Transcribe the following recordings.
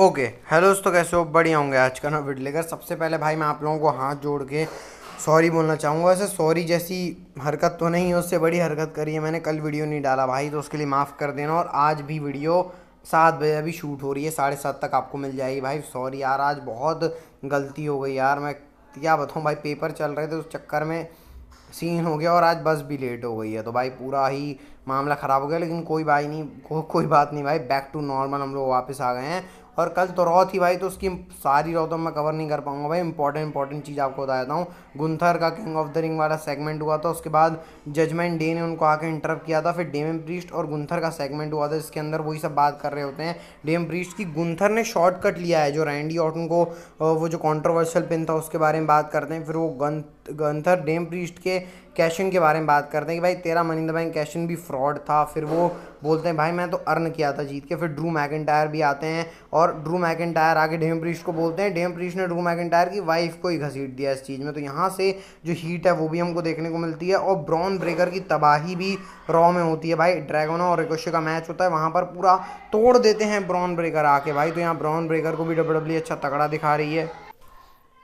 Okay. Hello दोस्तों, कैसे हो? बढ़िया होंगे। आज का ना वीडियो लेकर सबसे पहले भाई मैं आप लोगों को हाथ जोड़ के सॉरी बोलना चाहूँगा। वैसे सॉरी जैसी हरकत तो नहीं है, उससे बड़ी हरकत करी है मैंने। कल वीडियो नहीं डाला भाई, तो उसके लिए माफ़ कर देना। और आज भी वीडियो 7 बजे अभी शूट हो रही है, 7:30 तक आपको मिल जाएगी भाई। सॉरी यार, आज बहुत गलती हो गई यार। मैं क्या बताऊँ भाई, पेपर चल रहे थे उस चक्कर में सीन हो गया, और आज बस भी लेट हो गई है, तो भाई पूरा ही मामला ख़राब हो गया। लेकिन कोई भाई नहीं, कोई बात नहीं भाई, बैक टू नॉर्मल हम लोग वापस आ गए हैं। और कल तो रॉ थी भाई, तो उसकी सारी रॉ तो मैं कवर नहीं कर पाऊंगा भाई। इंपॉर्टेंट चीज़ आपको बता देता हूँ। गुंथर का किंग ऑफ द रिंग वाला सेगमेंट हुआ था, उसके बाद जजमेंट डे ने उनको आके इंटरप्ट किया था। फिर डेमन प्रीस्ट और गुंथर का सेगमेंट हुआ था, जिसके अंदर वही सब बात कर रहे होते हैं डेमन प्रीस्ट की। गुंथर ने शॉर्टकट लिया है जो रैंडी ऑर्टन को, वो जो कंट्रोवर्शियल पिन था उसके बारे में बात करते हैं। फिर वो गंथर डेम प्रीस्ट के कैशन के बारे में बात करते हैं कि भाई तेरा मनी इन द बैंक कैशन भी फ्रॉड था। फिर वो बोलते हैं भाई मैं तो अर्न किया था जीत के। फिर ड्रू मैकिंटायर भी आते हैं, और ड्रू मैकिंटायर आके डेम प्रीस्ट को बोलते हैं। डेम प्रीस्ट ने ड्रू मैकिंटायर की वाइफ को ही घसीट दिया इस चीज़ में। तो यहाँ से जो हीट है वो भी हमको देखने को मिलती है। और ब्रॉन ब्रेकर की तबाही भी रॉ में होती है भाई। ड्रैगन और रिकोशे का मैच होता है, वहाँ पर पूरा तोड़ देते हैं ब्रॉन ब्रेकर आके भाई। तो यहाँ ब्रॉन ब्रेकर को भी डब्ल्यू अच्छा तगड़ा दिखा रही है।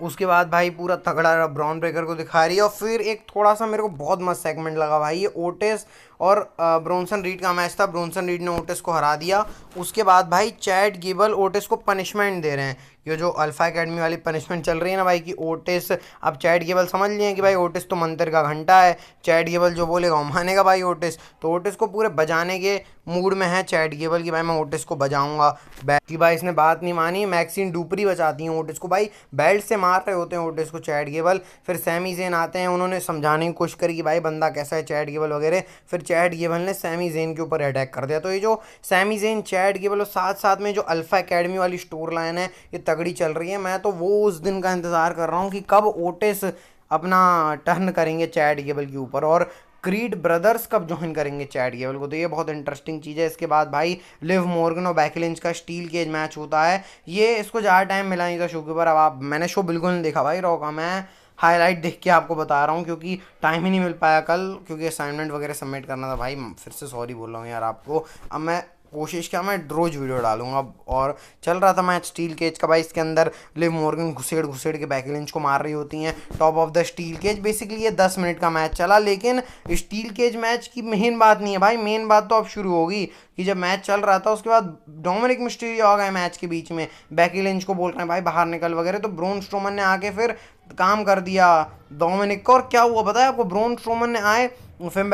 उसके बाद भाई पूरा तगड़ा ब्राउन ब्रेकर को दिखा रही है। और फिर एक थोड़ा सा मेरे को बहुत मस्त सेगमेंट लगा भाई, ये ओटिस और ब्रोंसन रीड का मैच था। ब्रोंसन रीड ने ओटिस को हरा दिया। उसके बाद भाई चैट गेबल ओटिस को पनिशमेंट दे रहे हैं। ये जो अल्फा एकेडमी वाली पनिशमेंट चल रही है ना भाई, कि ओटिस, अब चैट गेबल समझ लिए कि भाई ओटिस तो मंत्र का घंटा है। चैट गेबल जो बोलेगा वो मानेगा भाई ओटिस। तो ओटिस को पूरे बजाने के मूड में है चैट गेबल कि भाई मैं ओटिस को बजाऊंगा। कि भाई इसने बात नहीं मानी। मैक्सिन डुपरी बचाती हैं ओटिस को भाई, बेल्ट से मार रहे होते हैं ओटिस को चैट गेबल। फिर सैमी जेन आते हैं, उन्होंने समझाने की कोशिश करी कि भाई बंदा कैसा है चैट गेबल वगैरह। फिर चैट गेबल ने सैमी जेन के ऊपर अटैक कर दिया। तो ये जो सैमी जेन, चैट गेबल और साथ साथ में जो अल्फा एकेडमी वाली स्टोर लाइन है, ये तगड़ी चल रही है। मैं तो वो उस दिन का इंतज़ार कर रहा हूँ कि कब ओटिस अपना टर्न करेंगे चैट गेबल के ऊपर, और क्रीड ब्रदर्स कब ज्वाइन करेंगे चैट गेबल को। तो ये बहुत इंटरेस्टिंग चीज़ है। इसके बाद भाई लिव मॉर्गन और बैकी लिंच का स्टील केज मैच होता है। ये इसको ज़्यादा टाइम मिला नहीं था शो के ऊपर। अब आप, मैंने शो बिल्कुल नहीं देखा भाई रॉ का, मैं हाईलाइट देख के आपको बता रहा हूँ, क्योंकि टाइम ही नहीं मिल पाया कल, क्योंकि असाइनमेंट वगैरह सबमिट करना था भाई। फिर से सॉरी बोल रहा हूँ यार आपको। अब मैं कोशिश किया मैं रोज़ वीडियो डालूंगा। और चल रहा था मैच स्टील केज का भाई, इसके अंदर लिव मॉर्गन घुसेड़ घुसेड़ के बैकी लिंच को मार रही होती हैं top of the steel cage. Basically ये 10 मिनट का मैच चला। लेकिन स्टील केज मैच की मेन बात नहीं है भाई, मेन बात तो अब शुरू होगी कि जब मैच चल रहा था उसके बाद डोमिनिक मिस्टीरियो आ गए मैच के बीच में। बैकी लिंच को बोल रहे हैं भाई बाहर निकल वगैरह, तो ब्रोन स्ट्रोमन ने आके फिर काम कर दिया डोमिनिक को। और क्या हुआ पता है आपको? ब्रोन स्ट्रोमन ने आए, फिम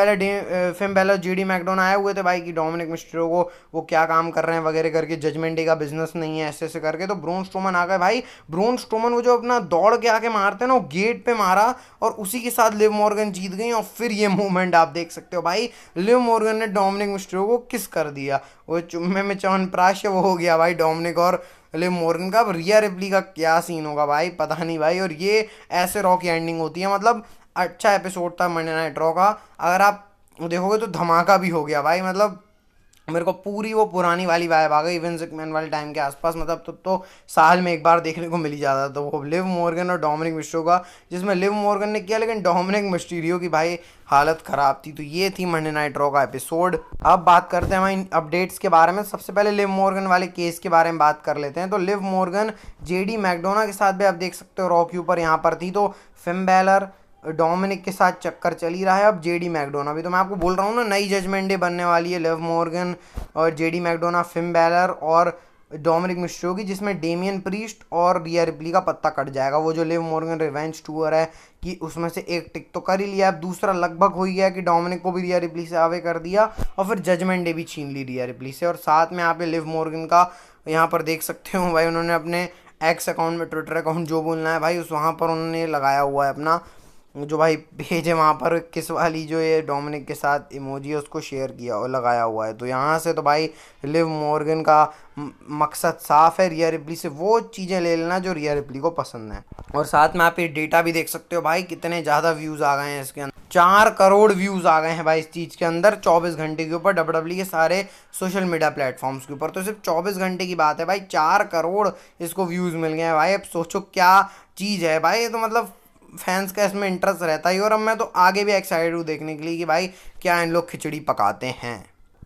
बैलर जेडी मैकडोन आए हुए थे भाई कि डोमिनिक मिस्टीरियो को वो क्या काम कर रहे हैं वगैरह करके, जजमेंट डे का बिजनेस नहीं है ऐसे ऐसे करके। तो ब्रोन स्ट्रोमन आ गए भाई। ब्रोन स्ट्रोमन वो जो अपना दौड़ के आके मारते हैं ना, वो गेट पे मारा, और उसी के साथ लिव मॉर्गन जीत गई। और फिर ये मूवमेंट आप देख सकते हो भाई, लिव मॉर्गन ने डोमिनिक मिस्टीरियो को किस कर दिया, वो चुम्मे में च्यवनप्राश वो हो गया भाई डोमिनिक और लिव मॉर्गन का। अब रिया रिप्ली का क्या सीन होगा भाई, पता नहीं भाई। और ये ऐसे रॉ की एंडिंग होती है, मतलब अच्छा एपिसोड था मंडे नाइट रॉ का। अगर आप देखोगे तो धमाका भी हो गया भाई। मतलब मेरे को पूरी वो पुरानी वाली वाइब आ गई, विंस मैन वाले टाइम के आसपास। मतलब तो साल में एक बार देखने को मिल ही जाता था, तो वो लिव मॉर्गन और डोमिनिक मिस्टीरियो का, जिसमें लिव मॉर्गन ने किया लेकिन डोमिनिक मिस्टीरियो की भाई हालत ख़राब थी। तो ये थी मंडे नाइट रॉ का एपिसोड। अब बात करते हैं भाई अपडेट्स के बारे में। सबसे पहले लिव मॉर्गन वाले केस के बारे में बात कर लेते हैं। तो लिव मॉर्गन जेडी मैकडोना के साथ भी आप देख सकते हो रॉ के ऊपर यहाँ पर थी। तो फिम बैलर डोमिनिक के साथ चक्कर चल ही रहा है। अब जेडी मैकडोना भी, तो मैं आपको बोल रहा हूँ ना, नई जजमेंट डे बनने वाली है लिव मॉर्गन और जेडी मैकडोना, फिम बैलर और डोमिनिक मिस्टीरियो की, जिसमें डेमियन प्रीस्ट और रिया रिप्ली का पत्ता कट जाएगा। वो जो लिव मॉर्गन रिवेंज टूर है, कि उसमें से एक टिक तो कर ही लिया, अब दूसरा लगभग हो ही गया कि डोमिनिक को भी रिया रिप्ली से आवे कर दिया, और फिर जजमेंट डे भी छीन ली रिया रिप्ली से। और साथ में यहाँ पे लिव मॉर्गन का यहाँ पर देख सकते हो भाई, उन्होंने अपने एक्स अकाउंट में, ट्विटर अकाउंट जो बोलना है भाई, उस वहाँ पर उन्होंने लगाया हुआ है अपना जो भाई पेज है, वहाँ पर किस वाली जो ये डोमिनिक के साथ इमोजी है उसको शेयर किया और लगाया हुआ है। तो यहाँ से तो भाई लिव मॉर्गन का मकसद साफ है, रिया रिप्ली से वो चीज़ें ले लेना जो रिया रिप्ली को पसंद है। और साथ में आप ये डेटा भी देख सकते हो भाई, कितने ज़्यादा व्यूज़ आ गए हैं इसके अंदर। 4 करोड़ व्यूज़ आ गए हैं भाई इस चीज़ के अंदर 24 घंटे के ऊपर, डब्ल्यू के सारे सोशल मीडिया प्लेटफॉर्म्स के ऊपर। तो सिर्फ 24 घंटे की बात है भाई, 4 करोड़ इसको व्यूज़ मिल गए हैं भाई। अब सोचो क्या चीज़ है भाई, ये तो मतलब फैंस का इसमें इंटरेस्ट रहता ही। और अब मैं तो आगे भी एक्साइटेड हूँ देखने के लिए कि भाई क्या इन लोग खिचड़ी पकाते हैं।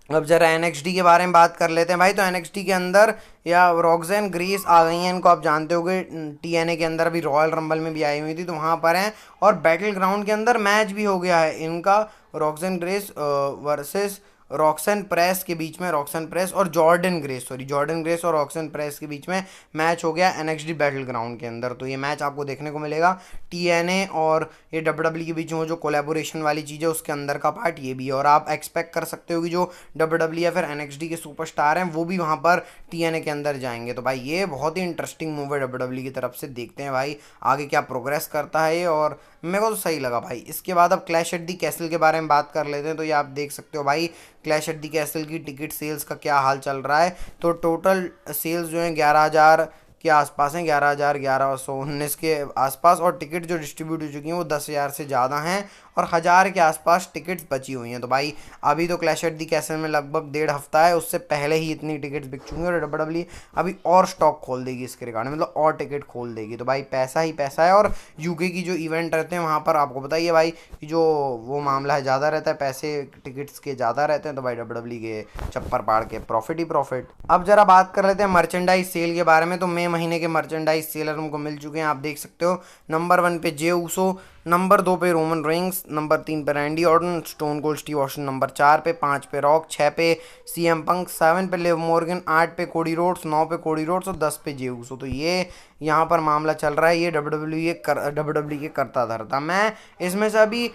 अब जरा एनएक्सडी के बारे में बात कर लेते हैं भाई। तो एनएक्सडी के अंदर या रॉक्सेन ग्रेस आ गई हैं, इनको आप जानते होगे। टीएनए के अंदर अभी रॉयल रंबल में भी आई हुई थी, तो वहाँ पर हैं। और बैटल ग्राउंड के अंदर मैच भी हो गया है इनका, रॉक्सेन ग्रेस वर्सेस रॉक्सन प्रेस के बीच में, रॉक्सन प्रेस और Jordan grace, sorry Jordan grace और रॉक्सन प्रेस के बीच में मैच हो गया एनएक्सडी बैटल ग्राउंड के अंदर। तो ये मैच आपको देखने को मिलेगा। टीएनए और ये डब्ल्यूडब्ल्यू के बीच में जो कोलैबोरेशन वाली चीज़ है उसके अंदर का पार्ट ये भी है। और आप एक्सपेक्ट कर सकते हो कि जो डब्ल्यूडब्ल्यू या फिर एनएक्सडी के सुपरस्टार हैं वो भी वहाँ पर टीएनए के अंदर जाएंगे। तो भाई ये बहुत ही इंटरेस्टिंग मूव है डब्ल्यूडब्ल्यू की तरफ से। देखते हैं भाई आगे क्या प्रोग्रेस करता है ये, और मेरे को तो सही लगा भाई। इसके बाद अब क्लैश एट दी कैसल के बारे में बात कर लेते हैं। तो ये आप देख सकते हो भाई क्लैश एट दी कैसल की टिकट सेल्स का क्या हाल चल रहा है। तो टोटल सेल्स जो है 11,000 के आसपास हैं, 11,000 1119 के आसपास। और टिकट जो डिस्ट्रीब्यूट हो चुकी हैं वो 10,000 से ज़्यादा हैं, और 1,000 के आसपास टिकट्स बची हुई हैं। तो भाई अभी तो क्लैश एट दी कैसल में लगभग 1.5 हफ्ता है, उससे पहले ही इतनी टिकट्स बिक चुकी हैं। और डब्ल्यूडब्ल्यू अभी और स्टॉक खोल देगी इसके रिगार्ड, मतलब और टिकट खोल देगी। तो भाई पैसा ही पैसा है। और यूके की जो इवेंट रहते हैं वहाँ पर आपको बताइए भाई कि जो वो मामला है ज़्यादा रहता है, पैसे टिकट्स के ज़्यादा रहते हैं। तो भाई डब्ल्यूडब्ल्यू के चप्पर पाड़ के प्रॉफिट ही प्रॉफिट। अब जरा बात कर लेते हैं मर्चेंडाइज सेल के बारे में। तो मई महीने के मर्चेंडाइज सेलर हमको मिल चुके हैं, आप देख सकते हो। नंबर 1 पे जे ऊसो, नंबर 2 पे रोमन रेंग्स, नंबर 3 पे Randy Orton, stone cold Steve Austin number 4 पे, 5 पे रॉक, 6 पे सीएम पंक, 7 पे लिव मॉर्गन, 8 पे कोडी रोड्स, 9 पे कोडी रोड्स और 10 पे जे ऊसो। तो ये यहाँ पर मामला चल रहा है। ये डब्ल्यूडब्ल्यू ये करता धरता। मैं इसमें से अभी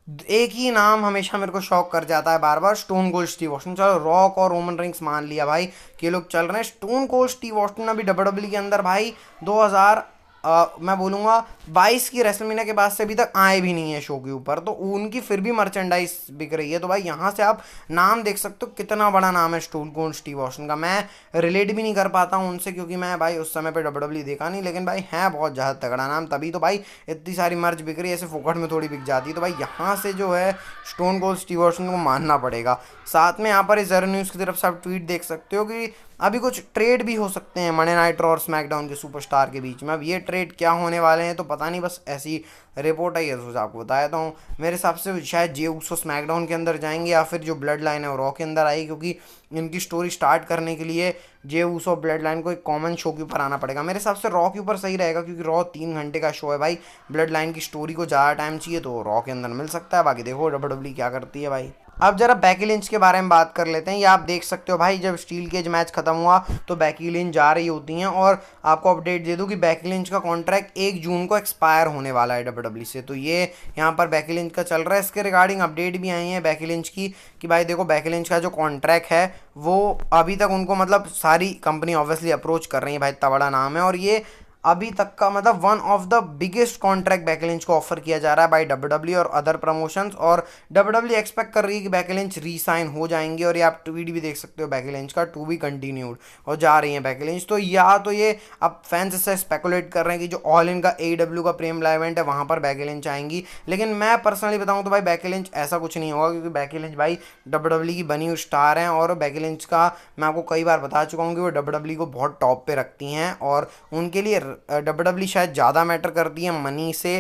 एक ही नाम हमेशा मेरे को शॉक कर जाता है बार बार, स्टोन कोल्ड स्टीव ऑस्टिन। चलो रॉक और रोमन रिंग्स मान लिया भाई कि लोग चल रहे हैं, स्टोन कोल्ड स्टीव ऑस्टिन अभी डब्ल्यूडब्ल्यू के अंदर भाई 2000 मैं बोलूँगा 22 की रेसलमेनिया के बाद से अभी तक आए भी नहीं है शो के ऊपर। तो उनकी फिर भी मर्चेंडाइज बिक रही है। तो भाई यहाँ से आप नाम देख सकते हो कितना बड़ा नाम है स्टोन कोल्ड स्टीव ऑस्टिन का। मैं रिलेट भी नहीं कर पाता हूँ उनसे, क्योंकि मैं भाई उस समय पे डब्ल्यूडब्ल्यू देखा नहीं, लेकिन भाई है बहुत ज़्यादा तगड़ा नाम। तभी तो भाई इतनी सारी मर्च बिक रही है, ऐसे फोकट में थोड़ी बिक जाती है। तो भाई यहाँ से जो है स्टोन कोल्ड स्टीव ऑस्टिन को मानना पड़ेगा। साथ में यहाँ पर इस जरा न्यूज़ की तरफ से आप ट्वीट देख सकते हो कि अभी कुछ ट्रेड भी हो सकते हैं मंडे नाइट रॉ और स्मैकडाउन के सुपरस्टार के बीच में। अब ये ट्रेड क्या होने वाले हैं तो पता नहीं, बस ऐसी रिपोर्ट आई है तो आपको बताया था हूँ। मेरे हिसाब से शायद जे ऊसो स्मैकडाउन के अंदर जाएंगे, या फिर जो ब्लड लाइन है वो रॉ के अंदर आएगी, क्योंकि इनकी स्टोरी स्टार्ट करने के लिए जे ऊसो ब्लड लाइन को एक कॉमन शो के ऊपर आना पड़ेगा। मेरे हिसाब से रॉ के ऊपर सही रहेगा, क्योंकि रॉ 3 घंटे का शो है भाई। ब्लड लाइन की स्टोरी को ज़्यादा टाइम चाहिए तो रॉ के अंदर मिल सकता है। बाकी देखो डब्ल्यूडब्ल्यू क्या करती है भाई। अब जरा बेकी लिंच के बारे में बात कर लेते हैं। ये आप देख सकते हो भाई, जब स्टील केज मैच खत्म हुआ तो बेकी लिंच जा रही होती हैं। और आपको अपडेट दे दूं कि बेकी लिंच का कॉन्ट्रैक्ट 1 जून को एक्सपायर होने वाला है डब्ल्यूडब्ल्यू से। तो ये यहाँ पर बेकी लिंच का चल रहा है। इसके रिगार्डिंग अपडेट भी आई है बेकी लिंच की कि भाई देखो बेकी लिंच का जो कॉन्ट्रैक्ट है वो अभी तक उनको, मतलब सारी कंपनी ऑब्वियसली अप्रोच कर रही है भाई, इतना बड़ा नाम है। और ये अभी तक का मतलब one of the biggest contract Becky Lynch को ऑफर किया जा रहा है बाय डब्ल्यूडब्ल्यू और अदर प्रमोशंस। और डब्ल्यूडब्ल्यू एक्सपेक्ट कर रही है कि बेकी लिंच री साइन हो जाएंगे। और ये आप ट्वीट भी देख सकते हो बेकी लिंच का, टू बी कंटिन्यूड, और जा रही है बेकी लिंच। तो या तो ये अब फैंस इससे स्पेकुलेट कर रहे हैं कि जो ऑल इन का AEW का प्रीमियम लाइव इवेंट है वहाँ पर बेकी लिंच आएंगी। लेकिन मैं पर्सनली बताऊँ तो भाई बेकी लिंच ऐसा कुछ नहीं होगा, क्योंकि बेकी लिंच भाई डब्ल्यूडब्ल्यू की बनी हुई स्टार हैं। और बेकी लिंच का मैं आपको कई बार बता चुका हूँ कि वो डब्ल्यूडब्ल्यू को बहुत टॉप पे रखती हैं, और उनके लिए डब्ल्यूडब्ल्यू शायद ज़्यादा मैटर करती है मनी से।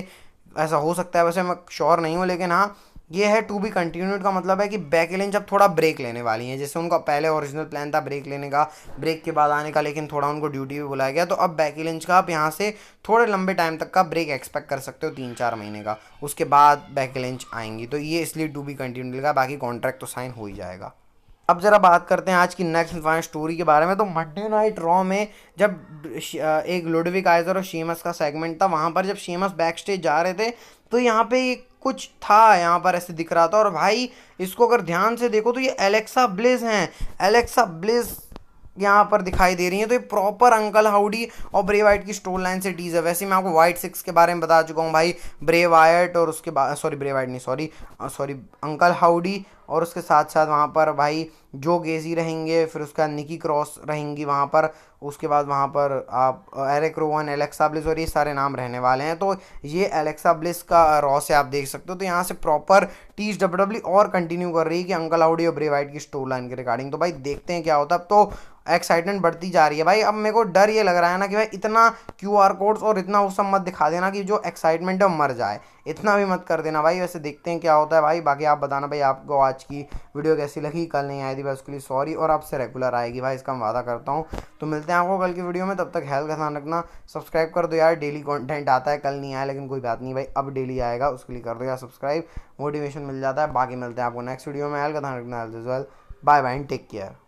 ऐसा हो सकता है, वैसे मैं श्योर नहीं हूँ, लेकिन हाँ ये है टू बी कंटिन्यूड का मतलब है कि बेकी लिंच अब थोड़ा ब्रेक लेने वाली हैं। जैसे उनका पहले ओरिजिनल प्लान था ब्रेक लेने का, ब्रेक के बाद आने का, लेकिन थोड़ा उनको ड्यूटी भी बुलाया गया। तो अब बेकी लिंच का आप यहाँ से थोड़े लंबे टाइम तक का ब्रेक एक्सपेक्ट कर सकते हो, 3-4 महीने का। उसके बाद बेकी लिंच आएंगी। तो ये इसलिए टू बी कंटिन्यूड का, बाकी कॉन्ट्रैक्ट तो साइन हो ही जाएगा। अब जरा बात करते हैं आज की नेक्स्ट फाइन स्टोरी के बारे में। तो मंडे नाइट रॉ में जब एक लुडविक काइजर और शेमस का सेगमेंट था, वहाँ पर जब शेमस बैक स्टेज जा रहे थे तो यहाँ पे कुछ था, यहाँ पर ऐसे दिख रहा था। और भाई इसको अगर ध्यान से देखो तो ये एलेक्सा ब्लिस हैं। एलेक्सा ब्लिस यहाँ पर दिखाई दे रही है। तो ये प्रॉपर अंकल हाउडी और ब्रे वाइट की स्टोरी लाइन से टीज है। वैसे मैं आपको वाइट 6 के बारे में बता चुका हूँ भाई, ब्रे वाइट और उसके बाद सॉरी ब्रे वाइट नहीं सॉरी अंकल हाउडी, और उसके साथ साथ वहाँ पर भाई जो गेजी रहेंगे, फिर उसके बाद निकी क्रॉस रहेंगी वहाँ पर, उसके बाद वहाँ पर आप एरिक रोवन, एलेक्सा ब्लिस और ये सारे नाम रहने वाले हैं। तो ये एलेक्सा ब्लिस का रॉ से आप देख सकते हो। तो यहाँ से प्रॉपर टीज डब्ल्यूडब्ल्यू और कंटिन्यू कर रही है कि अंकल हाउडी और ब्रे वाइट की स्टोरी लाइन के रिगार्डिंग। तो भाई देखते हैं क्या होता है। अब तो एक्साइटमेंट बढ़ती जा रही है भाई। अब मेरे को डर ये लग रहा है ना कि भाई इतना क्यूआर कोड्स और इतना वो सब मत दिखा देना कि जो एक्साइटमेंट है वो मर जाए, इतना भी मत कर देना भाई। वैसे देखते हैं क्या होता है भाई। बाकी आप बताना भाई आपको आज की वीडियो कैसी लगी। कल नहीं आई थी भाई उसके लिए सॉरी, और आपसे रेगुलर आएगी भाई, इसका मैं वादा करता हूँ। तो मिलते हैं आपको कल की वीडियो में, तब तक हेल्थ का ध्यान रखना। सब्सक्राइब कर दो यार, डेली कंटेंट आता है, कल नहीं आया लेकिन कोई बात नहीं भाई, अब डेली आएगा, उसके लिए कर दो यार सब्सक्राइब, मोटिवेशन मिल जाता है। बाकी मिलते हैं आपको नेक्स्ट वीडियो में। हेल्थ का ध्यान रखना, health is well, bye bye, take care.